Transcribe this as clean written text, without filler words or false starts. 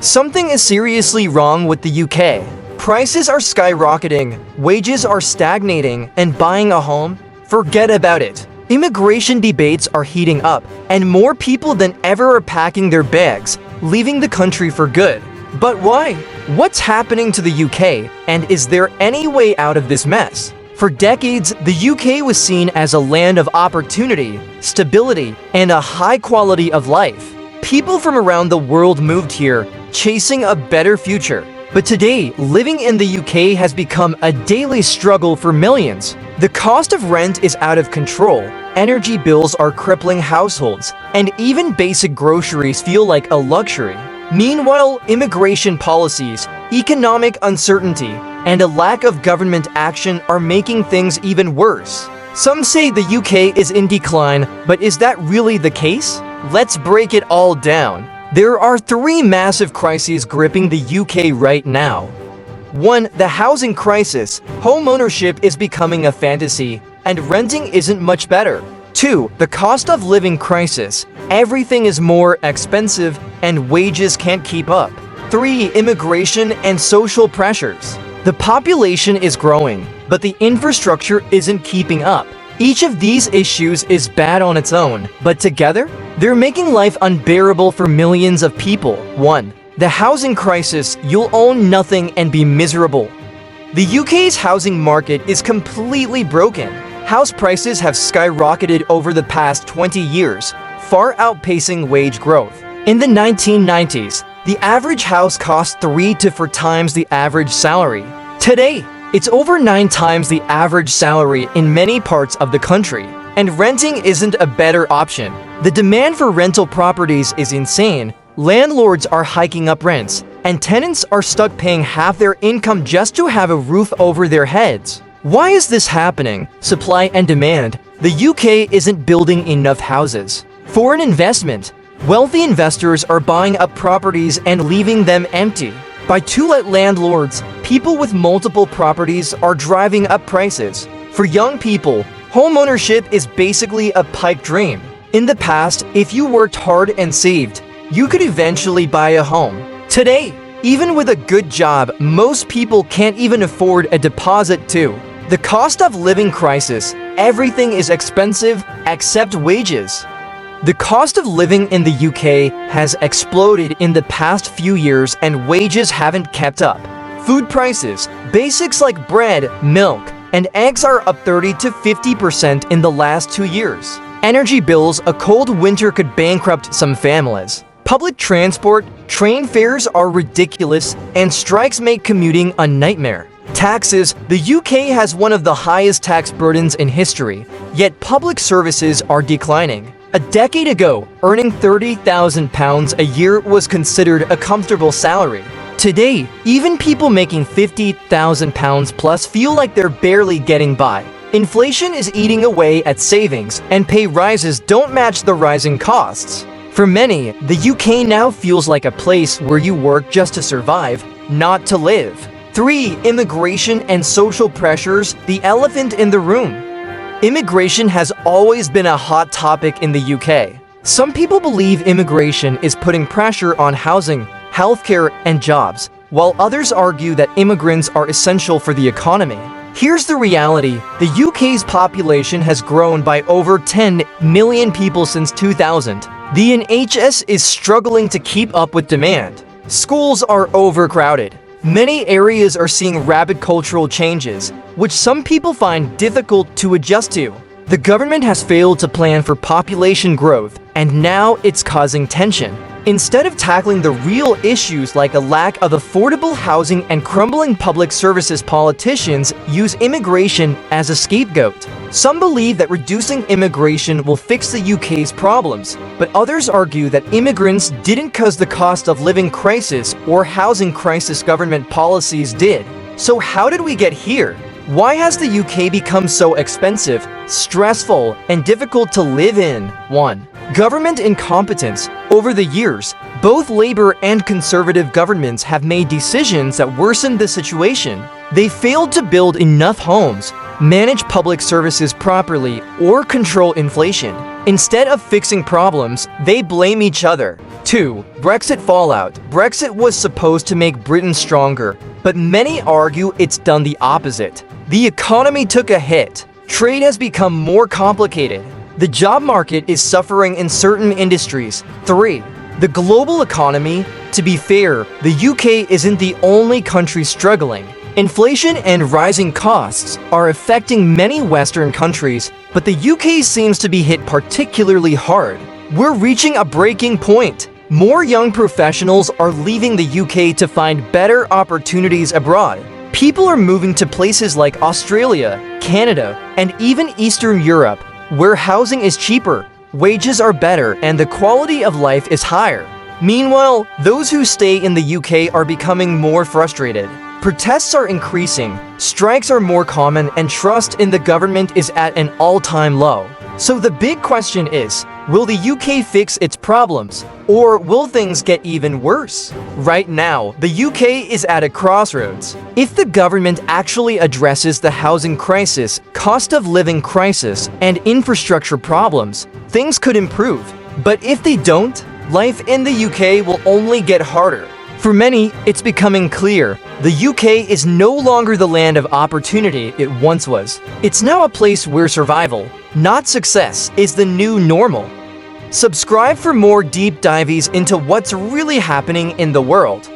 Something is seriously wrong with the UK. Prices are skyrocketing, wages are stagnating, and buying a home? Forget about it. Immigration debates are heating up, and more people than ever are packing their bags, leaving the country for good. But why? What's happening to the UK, and is there any way out of this mess? For decades, the UK was seen as a land of opportunity, stability, and a high quality of life. People from around the world moved here, chasing a better future. But today, living in the UK has become a daily struggle for millions. The cost of rent is out of control, energy bills are crippling households, and even basic groceries feel like a luxury. Meanwhile, immigration policies, economic uncertainty, and a lack of government action are making things even worse. Some say the UK is in decline, but is that really the case? Let's break it all down. There are three massive crises gripping the UK right now. 1. The housing crisis. Homeownership is becoming a fantasy, and renting isn't much better. 2. The cost of living crisis. Everything is more expensive, and wages can't keep up. 3. Immigration and social pressures. The population is growing, but the infrastructure isn't keeping up. Each of these issues is bad on its own, but together, they're making life unbearable for millions of people. 1. The housing crisis. You'll own nothing and be miserable. The UK's housing market is completely broken. House prices have skyrocketed over the past 20 years, far outpacing wage growth. In the 1990s, the average house cost 3 to 4 times the average salary. Today, it's over 9 times the average salary in many parts of the country, and renting isn't a better option. The demand for rental properties is insane. Landlords are hiking up rents, and tenants are stuck paying half their income just to have a roof over their heads. Why is this happening? Supply and demand. The UK isn't building enough houses. Foreign investment. Wealthy investors are buying up properties and leaving them empty. By to-let landlords, people with multiple properties are driving up prices. For young people, homeownership is basically a pipe dream. In the past, if you worked hard and saved, you could eventually buy a home. Today, even with a good job, most people can't even afford a deposit too. The cost of living crisis. Everything is expensive except wages. The cost of living in the UK has exploded in the past few years and wages haven't kept up. Food prices, basics like bread, milk, and eggs are up 30 to 50% in the last 2 years. Energy bills. A cold winter could bankrupt some families. Public transport, train fares are ridiculous, and strikes make commuting a nightmare. Taxes. The UK has one of the highest tax burdens in history, yet public services are declining. A decade ago, earning £30,000 a year was considered a comfortable salary. Today, even people making £50,000 plus feel like they're barely getting by. Inflation is eating away at savings, and pay rises don't match the rising costs. For many, the UK now feels like a place where you work just to survive, not to live. 3. Immigration and social pressures. The elephant in the room. Immigration has always been a hot topic in the UK. Some people believe immigration is putting pressure on housing, healthcare, and jobs, while others argue that immigrants are essential for the economy. Here's the reality. The UK's population has grown by over 10 million people since 2000. The NHS is struggling to keep up with demand. Schools are overcrowded. Many areas are seeing rapid cultural changes, which some people find difficult to adjust to. The government has failed to plan for population growth, and now it's causing tension. Instead of tackling the real issues like a lack of affordable housing and crumbling public services, politicians use immigration as a scapegoat. Some believe that reducing immigration will fix the UK's problems, but others argue that immigrants didn't cause the cost of living crisis or housing crisis. Government policies did. So how did we get here? Why has the UK become so expensive, stressful, and difficult to live in? 1. Government incompetence. Over the years, both Labour and Conservative governments have made decisions that worsened the situation. They failed to build enough homes, manage public services properly, or control inflation. Instead of fixing problems, they blame each other. 2. Brexit fallout. Brexit was supposed to make Britain stronger, but many argue it's done the opposite. The economy took a hit. Trade has become more complicated. The job market is suffering in certain industries. 3. The global economy. To be fair, the UK isn't the only country struggling. Inflation and rising costs are affecting many Western countries, but the UK seems to be hit particularly hard. We're reaching a breaking point. More young professionals are leaving the UK to find better opportunities abroad. People are moving to places like Australia, Canada, and even Eastern Europe, where housing is cheaper, wages are better, and the quality of life is higher. Meanwhile, those who stay in the UK are becoming more frustrated. Protests are increasing, strikes are more common, and trust in the government is at an all-time low. So the big question is, will the UK fix its problems, or will things get even worse? Right now, the UK is at a crossroads. If the government actually addresses the housing crisis, cost of living crisis, and infrastructure problems, things could improve. But if they don't, life in the UK will only get harder. For many, it's becoming clear, the UK is no longer the land of opportunity it once was. It's now a place where survival, not success, is the new normal. Subscribe for more deep dives into what's really happening in the world.